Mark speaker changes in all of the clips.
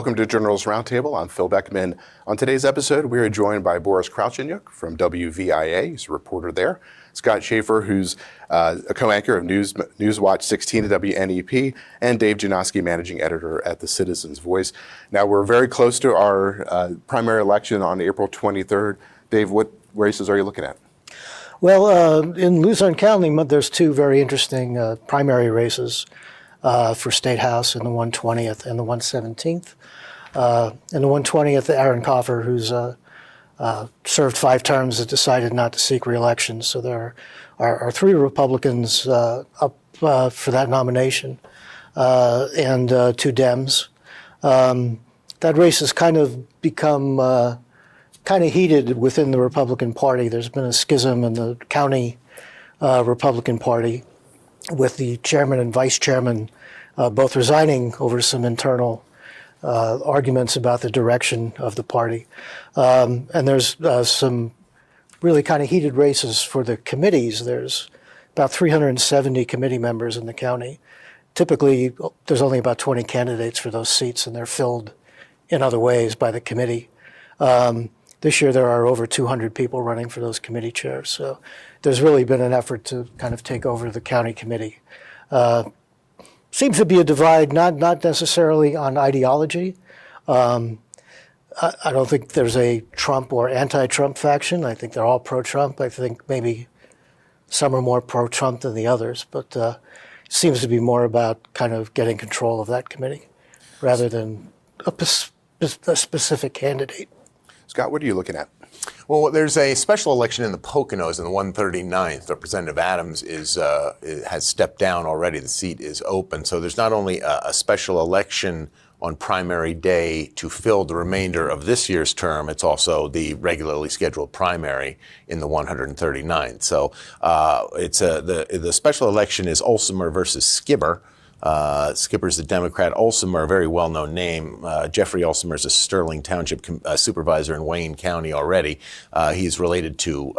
Speaker 1: Welcome to Journals Roundtable. I'm Phil Beckman. On today's episode, we are joined by Borys Krawczeniuk from WVIA. He's a reporter there. Scott Schaffer, who's a co-anchor of Newswatch 16 at WNEP, and Dave Janowski, managing editor at the Citizens Voice. Now, we're very close to our primary election on April 23rd. Dave, what races are you looking at?
Speaker 2: Well, in Luzerne County, there's two very interesting primary races for State House in the 120th and the 117th. In the 120th, Aaron Schaffer, who's served 5 terms, has decided not to seek re-election. So there are 3 Republicans up for that nomination and 2 Dems. That race has kind of become kind of heated within the Republican Party. There's been a schism in the county Republican Party with the chairman and vice chairman both resigning over some internal arguments about the direction of the party. And there's some really kind of heated races for the committees. There's about 370 committee members in the county. Typically, there's only about 20 candidates for those seats, and they're filled in other ways by the committee. This year, there are over 200 people running for those committee chairs. So there's really been an effort to kind of take over the county committee. Seems to be a divide, not necessarily on ideology. I don't think there's a Trump or anti-Trump faction. I think they're all pro-Trump. I think maybe some are more pro-Trump than the others, but it seems to be more about kind of getting control of that committee rather than a specific candidate.
Speaker 1: Scott, what are you looking at?
Speaker 3: Well, there's a special election in the Poconos in the 139th. Representative Adams has stepped down already. The seat is open. So there's not only a special election on primary day to fill the remainder of this year's term, it's also the regularly scheduled primary in the 139th. So the special election is Olsemer versus Skibber. Skipper's a Democrat. Olsemer, a very well-known name. Jeffrey Olsemer is a Sterling Township supervisor in Wayne County already. He's related to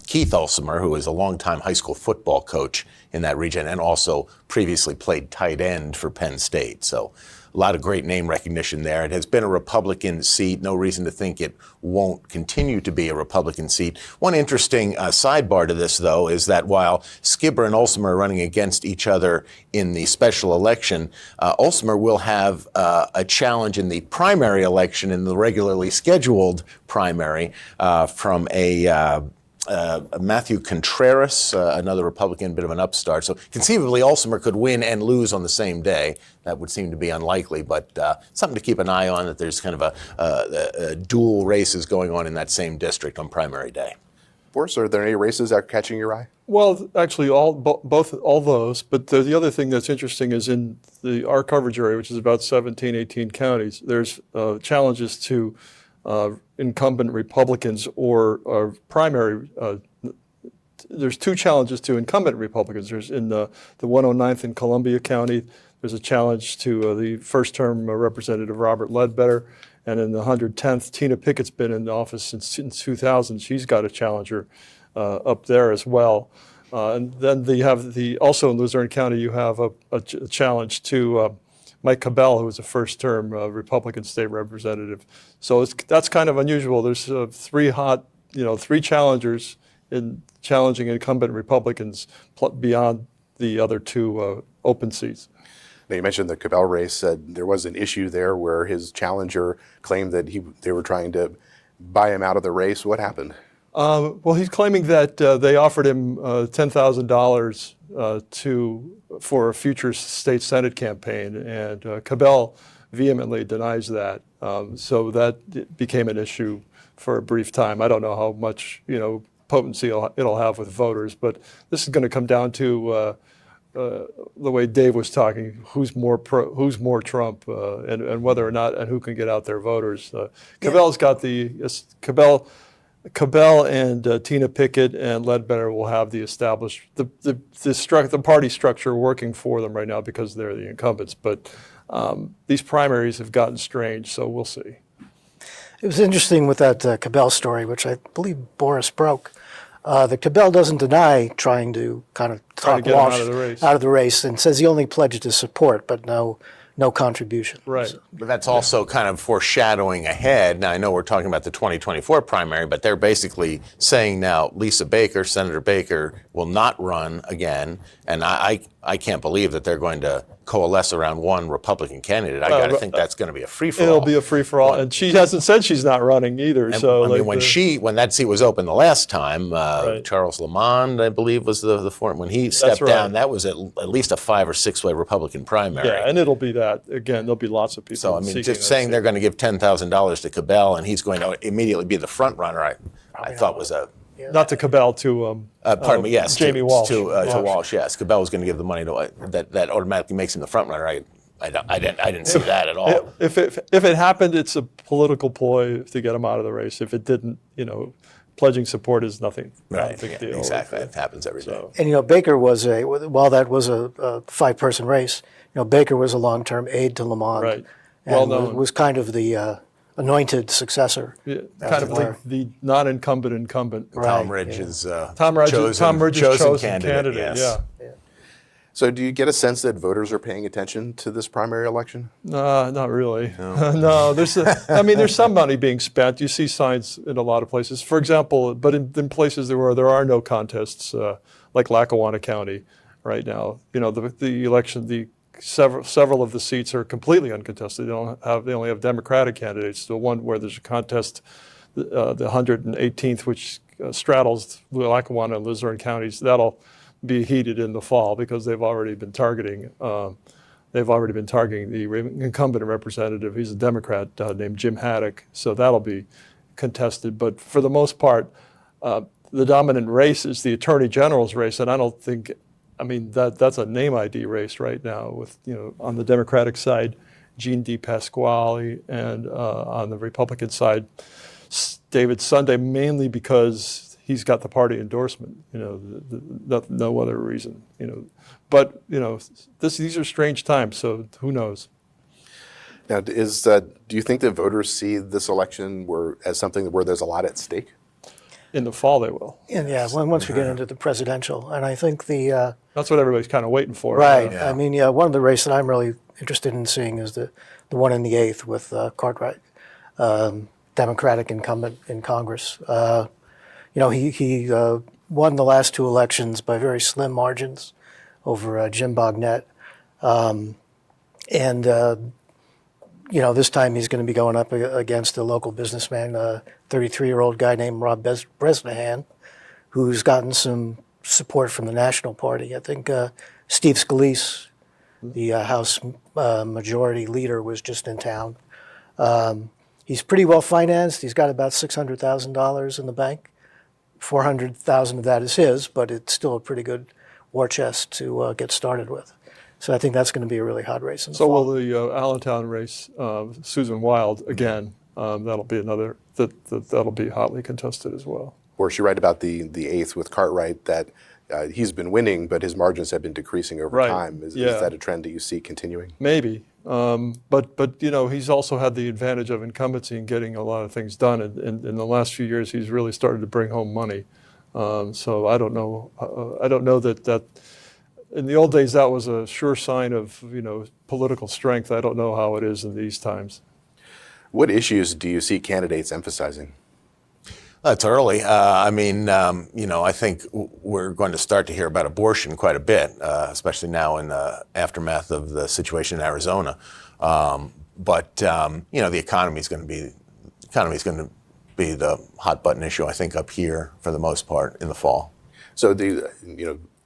Speaker 3: Keith Olsemer, who is a longtime high school football coach in that region and also previously played tight end for Penn State. So a lot of great name recognition there. It has been a Republican seat. No reason to think it won't continue to be a Republican seat. One interesting sidebar to this, though, is that while Skibber and Olsemer are running against each other in the special election, Olsemer will have a challenge in the primary election, in the regularly scheduled primary, from a Matthew Contreras, another Republican, bit of an upstart. So conceivably, Olsemer could win and lose on the same day. That would seem to be unlikely, but something to keep an eye on, that there's kind of a dual races going on in that same district on primary day.
Speaker 1: Borys, are there any races that are catching your eye?
Speaker 4: Well, actually, all those. But the other thing that's interesting is in our coverage area, which is about 17, 18 counties, there's challenges to incumbent Republicans or primary. There's 2 challenges to incumbent Republicans. There's in the 109th in Columbia County, there's a challenge to the first-term Representative Robert Ledbetter, and in the 110th, Tina Pickett's been in office since 2000. She's got a challenger up there as well. And then you have also in Luzerne County, you have a challenge to Mike Cabell, who was a first-term Republican state representative. So that's kind of unusual. There's 3 challengers in challenging incumbent Republicans beyond the other 2 open seats.
Speaker 1: Now, you mentioned the Cabell race. There was an issue there where his challenger claimed that they were trying to buy him out of the race. What happened?
Speaker 4: Well, he's claiming that they offered him $10,000 for a future state Senate campaign, and Cabell vehemently denies that. So that became an issue for a brief time. I don't know how much potency it'll have with voters, but this is going to come down to the way Dave was talking, who's more Trump, and whether or not, and who can get out their voters. Cabell's got Cabell and Tina Pickett and Ledbetter will have the established the party structure working for them right now because they're the incumbents. But these primaries have gotten strange, so we'll see.
Speaker 2: It was interesting with that Cabell story, which I believe Borys broke. The Cabell doesn't deny trying to kind of talk Walsh out of the race and says he only pledged his support, but no no contribution.
Speaker 4: Right.
Speaker 2: So,
Speaker 3: But that's also kind of foreshadowing ahead. Now, I know we're talking about the 2024 primary, but they're basically saying now Senator Baker will not run again. And I can't believe that they're going to coalesce around one Republican candidate. I got to think that's going to be a free-for-all.
Speaker 4: It'll be a free-for-all. And she hasn't said she's not running either. So
Speaker 3: I mean, when that seat was open the last time,
Speaker 4: Right.
Speaker 3: Charles Lamond, I believe, was the form. When he stepped
Speaker 4: right.
Speaker 3: down, that was at least a 5 or 6 way Republican primary.
Speaker 4: Yeah, and it'll be that. Again, there'll be lots of people
Speaker 3: So, I mean,
Speaker 4: seeking
Speaker 3: just
Speaker 4: that
Speaker 3: saying
Speaker 4: seat.
Speaker 3: they're going to give $10,000 to Cabell and he's going to immediately be the front runner, I thought was a,
Speaker 4: Not to Cabell, to
Speaker 3: pardon me, yes.
Speaker 4: Jamie Walsh.
Speaker 3: To Walsh, yes. Cabell was going to give the money to, that automatically makes him the front runner. I didn't see that at all.
Speaker 4: If it happened, it's a political ploy to get him out of the race. If it didn't, pledging support is nothing. Not a big
Speaker 3: yeah,
Speaker 4: deal.
Speaker 3: exactly. It happens every day.
Speaker 2: and Baker was while that was a 5-person race, Baker was a long-term aide to Lamond.
Speaker 4: Right.
Speaker 2: And
Speaker 4: Well known.
Speaker 2: was kind of the anointed successor.
Speaker 4: Yeah, kind of
Speaker 2: it were.
Speaker 4: the non-incumbent incumbent.
Speaker 3: Tom
Speaker 2: Right,
Speaker 3: Ridge is
Speaker 4: Tom Ridge's chosen candidate.
Speaker 3: yes.
Speaker 4: Yeah.
Speaker 1: So do you get a sense that voters are paying attention to this primary election?
Speaker 4: Not really. No, there's some money being spent. You see signs in a lot of places. For example, but in places where there are no contests, like Lackawanna County right now, the election, several of the seats are completely uncontested. They only have Democratic candidates. The one where there's a contest, the 118th, which straddles Lackawanna and Luzerne counties, that'll be heated in the fall because they've already been targeting the incumbent representative. He's a Democrat named Jim Haddock, so that'll be contested. But for the most part, the dominant race is the Attorney General's race, and I don't think, that's a name ID race right now with, on the Democratic side, Gene DePasquale, and on the Republican side, David Sunday, mainly because he's got the party endorsement, no other reason, But, these are strange times, so who knows?
Speaker 1: Now, do you think that voters see this election as something where there's a lot at stake?
Speaker 4: In the fall, they will.
Speaker 2: And once we get into the presidential, and I think
Speaker 4: That's what everybody's kind of waiting for.
Speaker 2: right.
Speaker 3: Yeah.
Speaker 2: One of the races that I'm really interested in seeing is the one in the 8th with Cartwright, Democratic incumbent in Congress. He won the last 2 elections by very slim margins over Jim Bognett. This time he's going to be going up against a local businessman, a 33-year-old guy named Rob Bresnahan, who's gotten some support from the National Party. I think Steve Scalise, the House Majority Leader, was just in town. He's pretty well financed. He's got about $600,000 in the bank. $400,000 of that is his, but it's still a pretty good war chest to get started with. So I think that's going to be a really hot race in the fall.
Speaker 4: So will the Allentown race, Susan Wild, again, that'll be another, that'll be hotly contested as well.
Speaker 1: Or is she right about the 8th with Cartwright that he's been winning, but his margins have been decreasing over
Speaker 4: Right.
Speaker 1: time? Is
Speaker 4: Yeah.
Speaker 1: that a trend that you see continuing?
Speaker 4: Maybe, but he's also had the advantage of incumbency in getting a lot of things done. And in the last few years, he's really started to bring home money. So I don't know. I don't know that in the old days that was a sure sign of political strength. I don't know how it is in these times.
Speaker 1: What issues do you see candidates emphasizing?
Speaker 3: It's early. I think we're going to start to hear about abortion quite a bit, especially now in the aftermath of the situation in Arizona. But the economy is going to be the hot button issue, I think, up here for the most part in the fall.
Speaker 1: So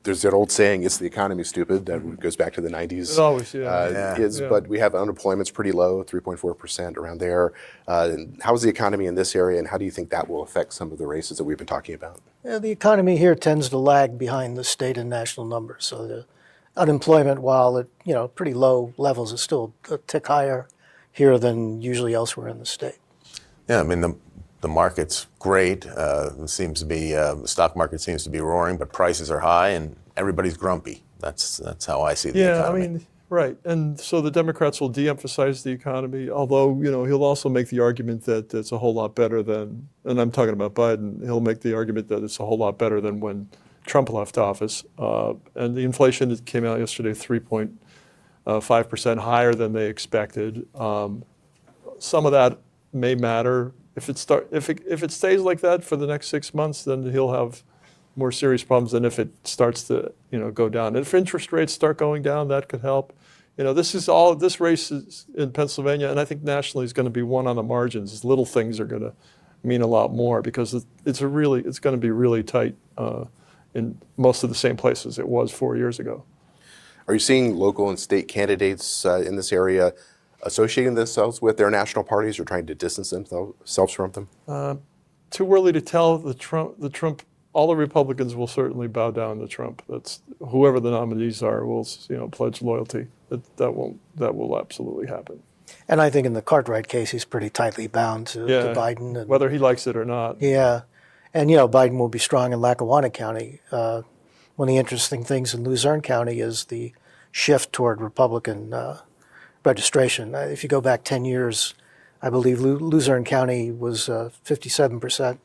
Speaker 1: there's that old saying, "It's the economy, stupid." That goes back to the 90s.
Speaker 4: It always, yeah.
Speaker 3: Yeah.
Speaker 1: But we have unemployment's pretty low, 3.4% around there. How's the economy in this area, and how do you think that will affect some of the races that we've been talking about?
Speaker 2: The economy here tends to lag behind the state and national numbers. So the unemployment, while at pretty low levels, is still a tick higher here than usually elsewhere in the state.
Speaker 3: Yeah, the market's great. The stock market seems to be roaring, but prices are high and everybody's grumpy. That's how I see the economy.
Speaker 4: Right. And so the Democrats will de-emphasize the economy, although, he'll also make the argument that it's a whole lot better than, and I'm talking about Biden, he'll make the argument that it's a whole lot better than when Trump left office. And the inflation that came out yesterday, 5% higher than they expected. Some of that may matter. If it stays like that for the next 6 months, then he'll have more serious problems than if it starts to go down. And if interest rates start going down, that could help. This race is in Pennsylvania, and I think nationally is going to be won on the margins. Little things are going to mean a lot more because it's going to be really tight in most of the same places it was 4 years ago.
Speaker 1: Are you seeing local and state candidates in this area associating themselves with their national parties or trying to distance themselves from them?
Speaker 4: Too early to tell. Trump. All the Republicans will certainly bow down to Trump. That's whoever the nominees are will pledge loyalty. That will absolutely happen.
Speaker 2: And I think in the Cartwright case, he's pretty tightly bound to Biden. And,
Speaker 4: whether he likes it or not.
Speaker 2: Yeah. And, Biden will be strong in Lackawanna County. One of the interesting things in Luzerne County is the shift toward Republican registration. If you go back 10 years, I believe Luzerne County was 57%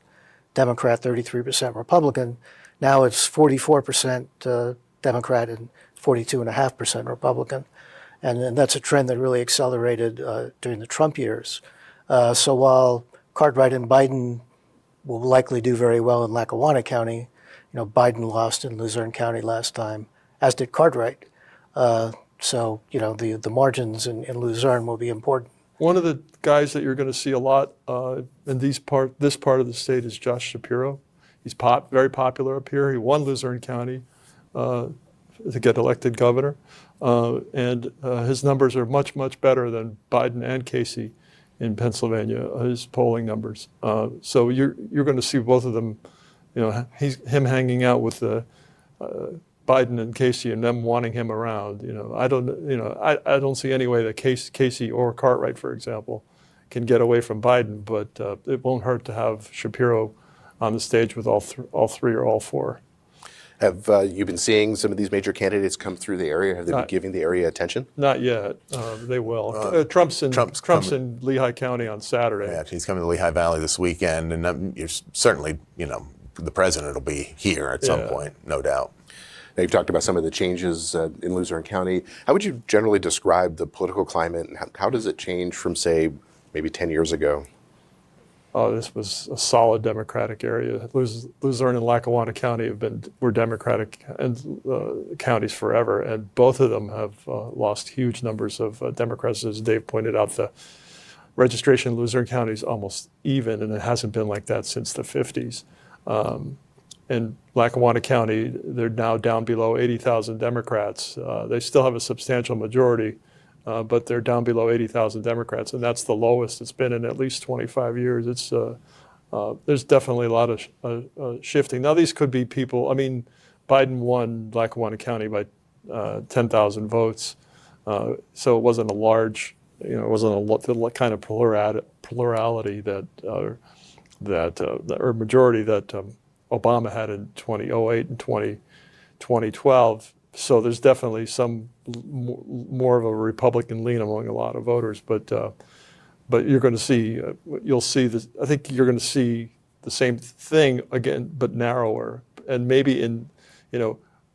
Speaker 2: Democrat, 33% Republican. Now it's 44% Democrat and 42.5% Republican. And that's a trend that really accelerated during the Trump years. So while Cartwright and Biden will likely do very well in Lackawanna County, Biden lost in Luzerne County last time, as did Cartwright. So the margins in Luzerne will be important.
Speaker 4: One of the guys that you're going to see a lot in this part of the state is Josh Shapiro. He's very popular up here. He won Luzerne County to get elected governor. And his numbers are much, much better than Biden and Casey in Pennsylvania, his polling numbers. So you're going to see both of them, him hanging out with Biden and Casey and them wanting him around. I don't see any way that Casey or Cartwright, for example, can get away from Biden, but it won't hurt to have Shapiro on the stage with all three or all four.
Speaker 1: Have you been seeing some of these major candidates come through the area? Have they been giving the area attention?
Speaker 4: Not yet. They will. Trump's in Lehigh County on Saturday.
Speaker 3: Yeah, he's coming to Lehigh Valley this weekend, and you're certainly, the president will be here at some point, no doubt.
Speaker 1: Now, you've talked about some of the changes in Luzerne County. How would you generally describe the political climate, and how does it change from, say, maybe 10 years ago?
Speaker 4: Oh, this was a solid Democratic area. Luzerne and Lackawanna County were Democratic counties forever, and both of them have lost huge numbers of Democrats. As Dave pointed out, the registration in Luzerne County is almost even, and it hasn't been like that since the 50s. In Lackawanna County, they're now down below 80,000 Democrats. They still have a substantial majority, but they're down below 80,000 Democrats, and that's the lowest it's been in at least 25 years. There's definitely a lot of shifting. Now, these could be people. I mean, Biden won Lackawanna County by 10,000 votes, so it wasn't a large, it wasn't the kind of plurality or majority that Obama had in 2008 and 2012. So there's definitely some more of a Republican lean among a lot of voters. But you're going to see, you'll see this. I think you're going to see the same thing again, but narrower. And maybe in,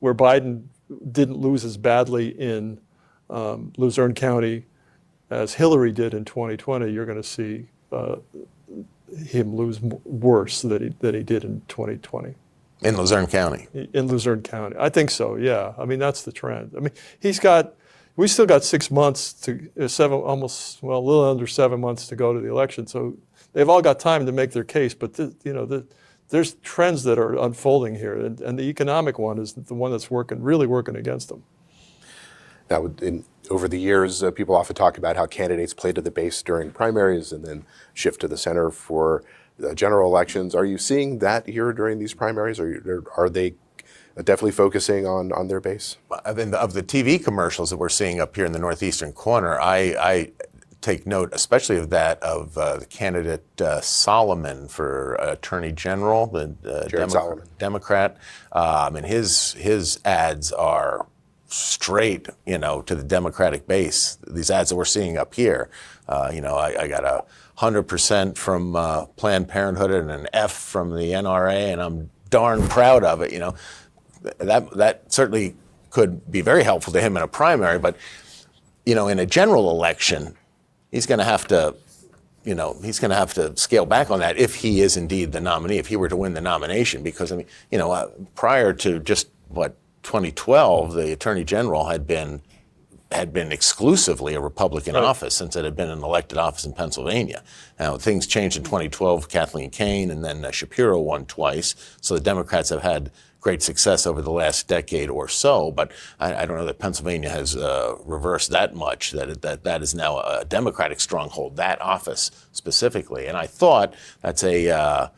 Speaker 4: where Biden didn't lose as badly in Luzerne County as Hillary did in 2020, you're going to see him lose worse than he did in 2020.
Speaker 3: In Luzerne County?
Speaker 4: In Luzerne County. I think so, yeah. I mean, that's the trend. I mean, we still got 6 months a little under 7 months to go to the election. So they've all got time to make their case, but there's trends that are unfolding here. And the economic one is the one that's really working against them.
Speaker 1: Now, over the years, people often talk about how candidates play to the base during primaries and then shift to the center for general elections. Are you seeing that here during these primaries, or are they definitely focusing on their base?
Speaker 3: Of the TV commercials that we're seeing up here in the northeastern corner, I take note especially of that of the candidate Solomon for Attorney General, the Democrat. I mean, his ads are straight, to the Democratic base. These ads that we're seeing up here, I got 100% from Planned Parenthood and an F from the NRA, and I'm darn proud of it. That certainly could be very helpful to him in a primary, but in a general election, he's going to have to, scale back on that if he is indeed the nominee, if he were to win the nomination. Because, prior to just, 2012, the Attorney General had been exclusively a Republican office since it had been an elected office in Pennsylvania. Now, things changed in 2012, Kathleen Kane, and then Shapiro won twice. So the Democrats have had great success over the last decade or so, but I don't know that Pennsylvania has reversed that much, that is now a Democratic stronghold, that office specifically. And I thought that's a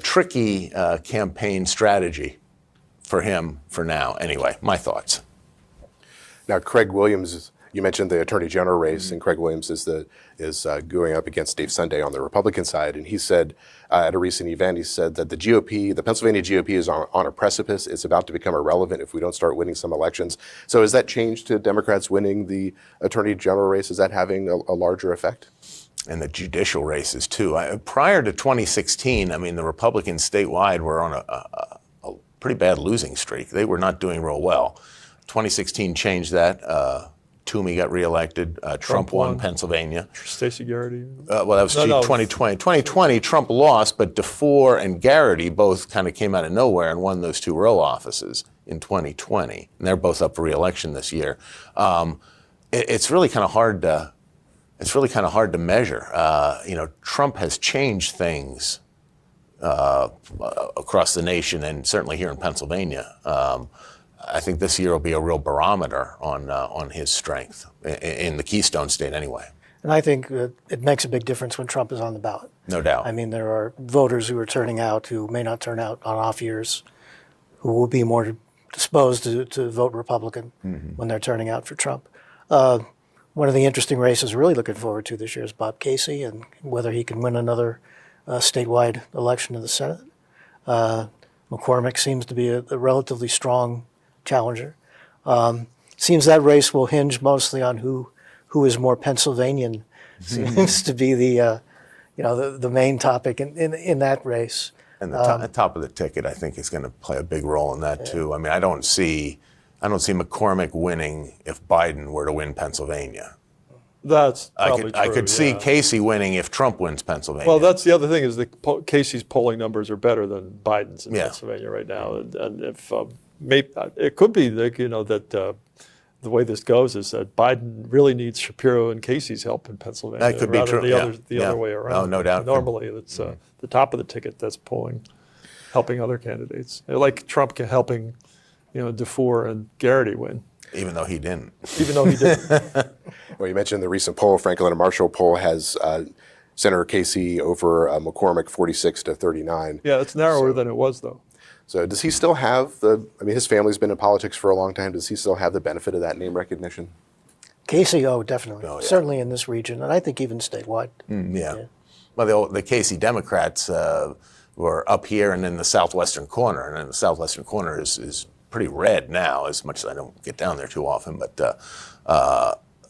Speaker 3: tricky campaign strategy for him for now. Anyway, my thoughts.
Speaker 1: Now, Craig Williams, you mentioned the Attorney General race, and Craig Williams is going up against Dave Sunday on the Republican side. And he said at a recent event, he said that the Pennsylvania GOP is on a precipice. It's about to become irrelevant if we don't start winning some elections. So has that changed to Democrats winning the Attorney General race? Is that having a larger effect?
Speaker 3: And the judicial races, too. Prior to 2016, the Republicans statewide were on a pretty bad losing streak. They were not doing real well. 2016 changed that. Toomey got reelected. Trump won Pennsylvania.
Speaker 4: Stacey Garrity.
Speaker 3: That was 2020. 2020, Trump lost, but DeFore and Garrity both kind of came out of nowhere and won those 2 row offices in 2020. And they're both up for reelection this year. It's really kind of hard to. It's really kind of hard to measure. Trump has changed things across the nation and certainly here in Pennsylvania. I think this year will be a real barometer on his strength in the Keystone State anyway.
Speaker 2: And I think it makes a big difference when Trump is on the ballot.
Speaker 3: No doubt.
Speaker 2: There are voters who are turning out who may not turn out on off years, who will be more disposed to vote Republican when they're turning out for Trump. One of the interesting races we're really looking forward to this year is Bob Casey and whether he can win another statewide election to the Senate. McCormick seems to be a relatively strong challenger. Seems that race will hinge mostly on who is more Pennsylvanian. Seems to be the main topic in that race.
Speaker 3: And the top of the ticket, I think, is going to play a big role in that too. I don't see McCormick winning if Biden were to win Pennsylvania.
Speaker 4: That's probably true.
Speaker 3: I could see Casey winning if Trump wins Pennsylvania.
Speaker 4: Well, that's the other thing is that Casey's polling numbers are better than Biden's in Pennsylvania right now, and if maybe it could be that the way this goes is that Biden really needs Shapiro and Casey's help in Pennsylvania.
Speaker 3: That could be true.
Speaker 4: The other way around.
Speaker 3: No doubt.
Speaker 4: Normally, it's the top of the ticket that's helping other candidates, like Trump helping. DeFore and Garrity win.
Speaker 3: Even though he didn't.
Speaker 1: Well, you mentioned the recent poll. Franklin and Marshall poll has Senator Casey over McCormick 46-39.
Speaker 4: Yeah, it's narrower than it was, though.
Speaker 1: So does he still have his family's been in politics for a long time. Does he still have the benefit of that name recognition?
Speaker 2: Casey, definitely. Certainly in this region, and I think even statewide.
Speaker 3: Well, the Casey Democrats were up here and in the southwestern corner, and the southwestern corner is pretty red now, as much as I don't get down there too often. But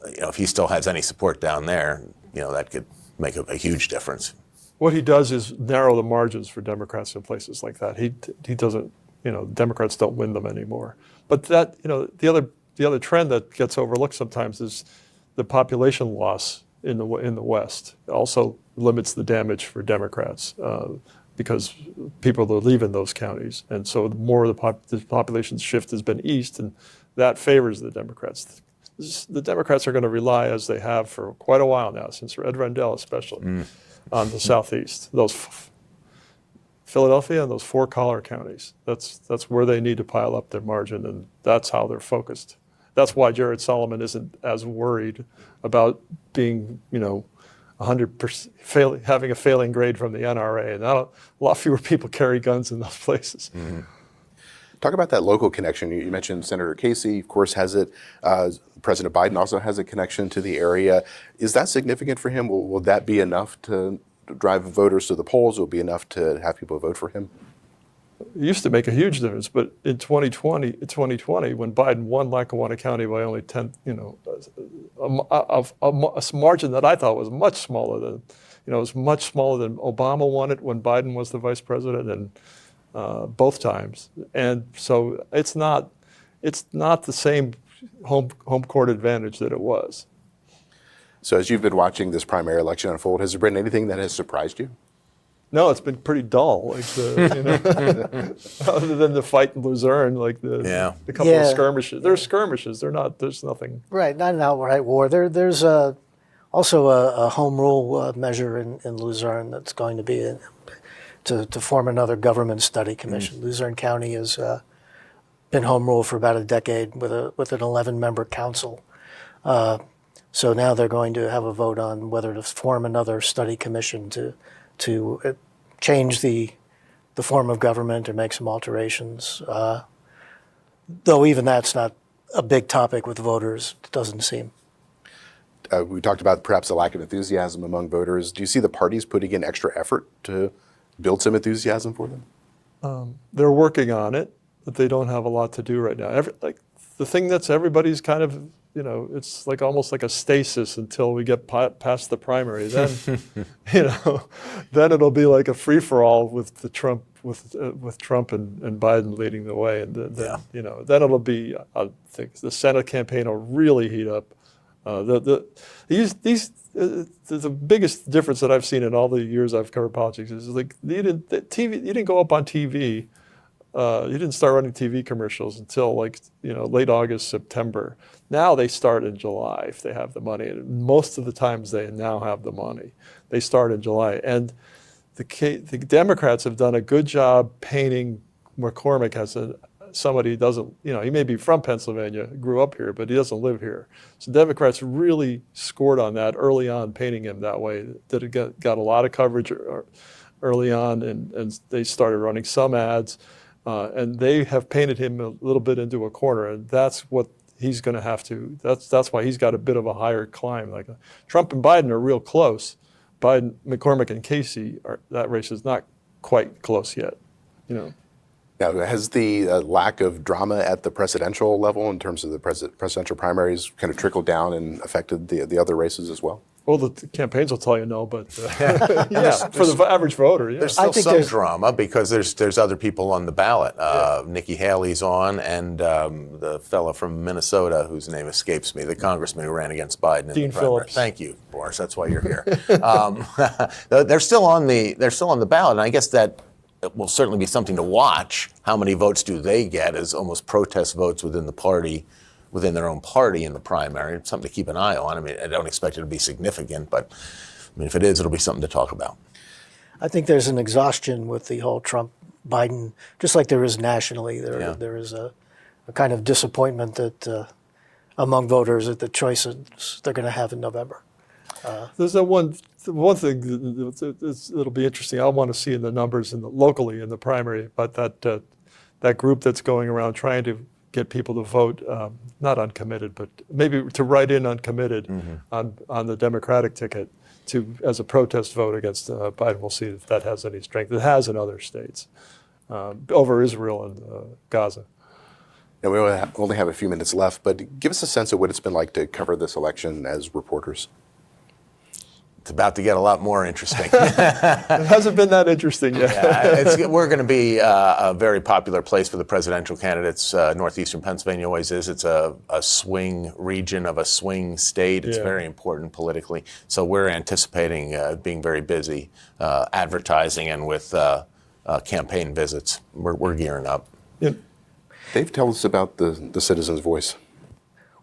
Speaker 3: if he still has any support down there, that could make a huge difference.
Speaker 4: What he does is narrow the margins for Democrats in places like that. He doesn't. Democrats don't win them anymore. But that the other trend that gets overlooked sometimes is the population loss in the West. It also limits the damage for Democrats. Because people are leaving those counties. And so more of the population shift has been east, and that favors the Democrats. The Democrats are going to rely, as they have for quite a while now, since Ed Rendell especially, on the southeast. Those Philadelphia and those 4 collar counties. That's where they need to pile up their margin, and that's how they're focused. That's why Jared Solomon isn't as worried about being, 100% having a failing grade from the NRA, and a lot fewer people carry guns in those places.
Speaker 1: Talk about that local connection. You mentioned Senator Casey, of course, has it. President Biden also has a connection to the area. Is that significant for him? Will that be enough to drive voters to the polls? Will it be enough to have people vote for him?
Speaker 4: It used to make a huge difference, but in 2020, when Biden won Lackawanna County by only 10, a margin that I thought was much smaller than, it was much smaller than Obama won it when Biden was the vice president, and both times. And so it's not the same home court advantage that it was.
Speaker 1: So as you've been watching this primary election unfold, has there been anything that has surprised you?
Speaker 4: No, it's been pretty dull. Like other than the fight in Luzerne, like the couple of skirmishes. There's skirmishes. There's nothing.
Speaker 2: Right, not an outright war. There's also a home rule measure in Luzerne that's going to be to form another government study commission. Luzerne County has been home rule for about a decade with an 11-member council. So now they're going to have a vote on whether to form another study commission to change the form of government or make some alterations. Though even that's not a big topic with voters, it doesn't seem.
Speaker 1: We talked about perhaps the lack of enthusiasm among voters. Do you see the parties putting in extra effort to build some enthusiasm for them?
Speaker 4: They're working on it, but they don't have a lot to do right now. The thing that's everybody's kind of, it's like almost like a stasis until we get past the primary. Then, then it'll be like a free for all with Trump and Biden leading the way, and then it'll be. I think the Senate campaign will really heat up. The biggest difference that I've seen in all the years I've covered politics is like you didn't go up on TV. You didn't start running TV commercials until late August, September. Now they start in July if they have the money. And most of the times they now have the money. They start in July. And the Democrats have done a good job painting McCormick as somebody who doesn't, he may be from Pennsylvania, grew up here, but he doesn't live here. So Democrats really scored on that early on, painting him that way. That it got a lot of coverage early on, and they started running some ads. And they have painted him a little bit into a corner, and that's what he's going to have to. That's why he's got a bit of a higher climb. Like Trump and Biden are real close. Biden, McCormick, and Casey that race is not quite close yet.
Speaker 1: Now, has the lack of drama at the presidential level in terms of the presidential primaries kind of trickled down and affected the other races as well?
Speaker 4: Well, the campaigns will tell you no, but for the average voter, yeah.
Speaker 3: There's still some drama because there's other people on the ballot. Nikki Haley's on, and the fellow from Minnesota whose name escapes me, the congressman who ran against Biden in
Speaker 4: Dean
Speaker 3: the primary.
Speaker 4: Phillips.
Speaker 3: Thank you, Boris. That's why you're here. They're still on the ballot, and I guess that will certainly be something to watch. How many votes do they get as almost protest votes within the party? Within their own party in the primary. It's something to keep an eye on. I mean, I don't expect it to be significant, but if it is, it'll be something to talk about.
Speaker 2: I think there's an exhaustion with the whole Trump-Biden, just like there is nationally. There is a kind of disappointment that among voters at the choices they're going to have in November.
Speaker 4: There's one thing that'll be interesting. I want to see in the numbers locally in the primary, but that group that's going around trying to get people to vote, not uncommitted, but maybe to write in uncommitted on the Democratic ticket as a protest vote against Biden. We'll see if that has any strength. It has in other states over Israel and Gaza.
Speaker 1: Now, we only have a few minutes left, but give us a sense of what it's been like to cover this election as reporters.
Speaker 3: It's about to get a lot more interesting.
Speaker 4: It hasn't been that interesting yet.
Speaker 3: We're going to be a very popular place for the presidential candidates. Northeastern Pennsylvania always is. It's a swing region of a swing state. It's very important politically. So we're anticipating being very busy advertising and with campaign visits. We're gearing up.
Speaker 4: Yeah.
Speaker 1: Dave, tell us about the Citizens' Voice.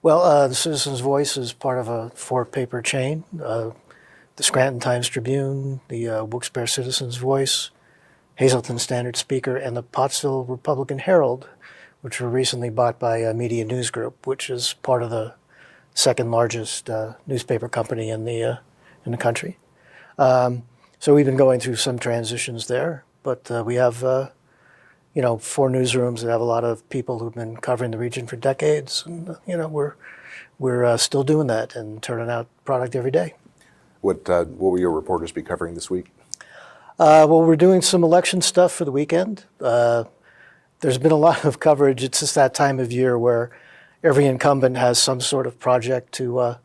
Speaker 2: Well, the Citizens' Voice is part of a 4-paper chain. The Scranton Times-Tribune, the Wilkes-Barre Citizens' Voice, Hazleton Standard-Speaker, and the Pottsville Republican Herald, which were recently bought by Media News Group, which is part of the second largest newspaper company in the country. So we've been going through some transitions there, but we have 4 newsrooms that have a lot of people who've been covering the region for decades, and we're still doing that and turning out product every day.
Speaker 1: What will your reporters be covering this week?
Speaker 2: Well, we're doing some election stuff for the weekend. There's been a lot of coverage. It's just that time of year where every incumbent has some sort of project to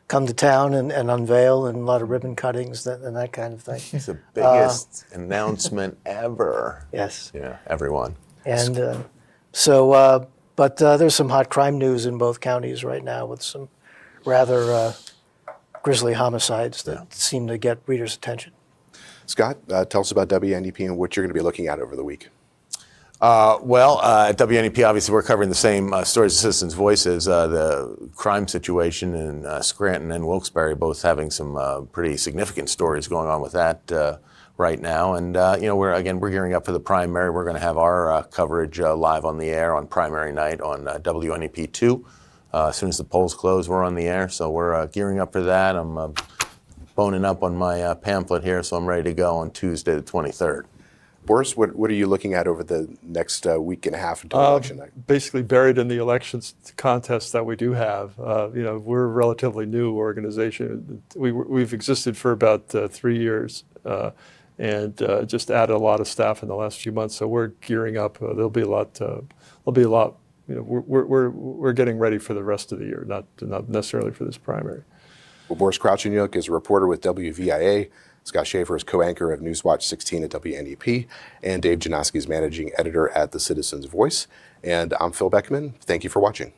Speaker 2: come to town and unveil, and a lot of ribbon cuttings and that kind of thing.
Speaker 3: It's the biggest announcement ever.
Speaker 2: Yes.
Speaker 3: Yeah, everyone.
Speaker 2: And so But there's some hot crime news in both counties right now with some rather grisly homicides that seem to get readers' attention.
Speaker 1: Scott, tell us about WNEP and what you're going to be looking at over the week.
Speaker 3: At WNEP, obviously, we're covering the same stories as Citizens' Voices. The crime situation in Scranton and Wilkes-Barre, both having some pretty significant stories going on with that right now. And we're gearing up for the primary. We're going to have our coverage live on the air on primary night on WNEP2. As soon as the polls close, we're on the air. So we're gearing up for that. I'm boning up on my pamphlet here, so I'm ready to go on Tuesday the 23rd.
Speaker 1: Borys, what are you looking at over the next week and a half until election night?
Speaker 4: Basically buried in the elections contest that we do have. We're a relatively new organization. We've existed for about 3 years and just added a lot of staff in the last few months. So we're gearing up. There'll be a lot. We're getting ready for the rest of the year, not necessarily for this primary.
Speaker 1: Well, Borys Krawczeniuk is a reporter with WVIA. Scott Schaffer is co-anchor of Newswatch 16 at WNEP, and Dave Janowski is managing editor at the Citizens' Voice. And I'm Phil Beckman. Thank you for watching.